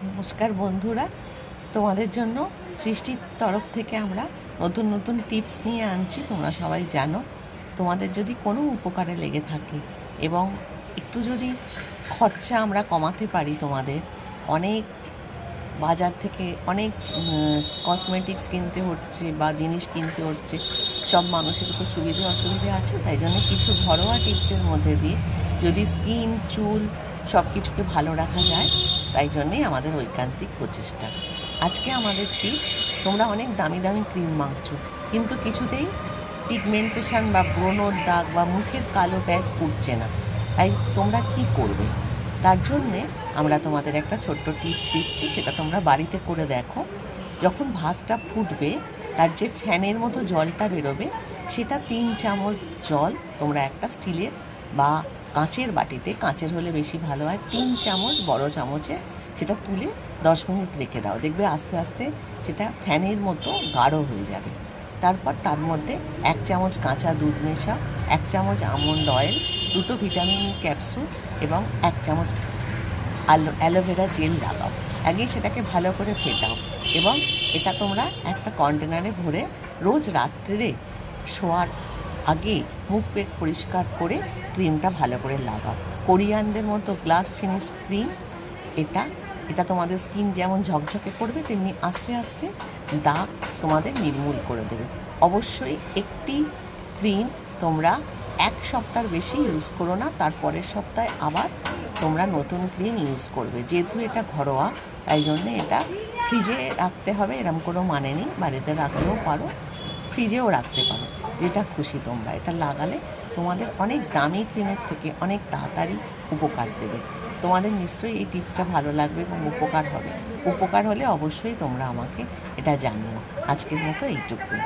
নমস্কার বন্ধুরা, তোমাদের জন্য সৃষ্টির তরফ থেকে আমরা নতুন নতুন টিপস নিয়ে আনছি। তোমরা সবাই জানো, তোমাদের যদি কোনো উপকারে লেগে থাকে এবং একটু যদি খরচা আমরা কমাতে পারি, তোমাদের অনেক বাজার থেকে অনেক কসমেটিক্স কিনতে হচ্ছে বা জিনিস কিনতে হচ্ছে, সব মানুষের তো সুবিধে অসুবিধে আছে। তাই জন্য কিছু ঘরোয়া টিপসের মধ্যে দিয়ে যদি স্কিন, চুল সব কিছুকে ভালো রাখা যায়, তাই জন্যেই আমাদের ঐকান্তিক প্রচেষ্টা। আজকে আমাদের টিপস, তোমরা অনেক দামি দামি ক্রিম মাখছো কিন্তু কিছুতেই পিগমেন্টেশন বা ব্রণর দাগ বা মুখের কালো প্যাচ উঠছে না। তাই তোমরা কি করবে? তার জন্যে আমরা তোমাদের একটা ছোট্ট টিপস দিচ্ছি, সেটা তোমরা বাড়িতে করে দেখো। যখন ভাতটা ফুটবে, তার যে ফ্যানের মতো জলটা বেরোবে, সেটা 3 চামচ জল তোমরা একটা স্টিলের বা কাঁচের বাটিতে, কাঁচের হলে বেশি ভালো হয়, 3 চামচ বড় চামচে সেটা তুলে 10 মিনিট রেখে দাও। দেখবে আস্তে আস্তে সেটা ফ্যানের মতো গাঢ় হয়ে যাবে। তারপর তার মধ্যে 1 চামচ কাঁচা দুধ মেশাও, 1 চামচ আমন্ড অয়েল, 2টো ভিটামিন ই ক্যাপসুল এবং 1 চামচ অ্যালোভেরা জেল লাগাও। আগেই সেটাকে ভালো করে ফেটাও এবং এটা তোমরা একটা কন্টেনারে ভরে রোজ রাত্রে শোয়ার আগে মুখ পেট পরিষ্কার করে ক্রিমটা ভালো করে লাগাও। কোরিয়ান্ডের মতো গ্লাস ফিনিশ ক্রিম এটা এটা তোমাদের স্কিন যেমন ঝকঝকে করবে, তেমনি আস্তে আস্তে দাগ তোমাদের নির্মূল করে দেবে। অবশ্যই একটি ক্রিম তোমরা 1 সপ্তাহের বেশি ইউজ করো না, তারপরের সপ্তাহে আবার তোমরা নতুন ক্রিম ইউজ করবে। যেহেতু এটা ঘরোয়া, তাই জন্যে এটা ফ্রিজে রাখতে হবে এরম কোনো মানে নেই। বাড়িতে রাখলেও পারো, ফ্রিজেও রাখতে পারো, যেটা খুশি। তোমরা এটা লাগালে তোমাদের অনেক দামি ক্রিমের থেকে অনেক তাড়াতাড়ি উপকার দেবে। তোমাদের নিশ্চয়ই এই টিপসটা ভালো লাগবে এবং উপকার হবে। উপকার হলে অবশ্যই তোমরা আমাকে এটা জানিও। আজকের মতো এইটুকুই।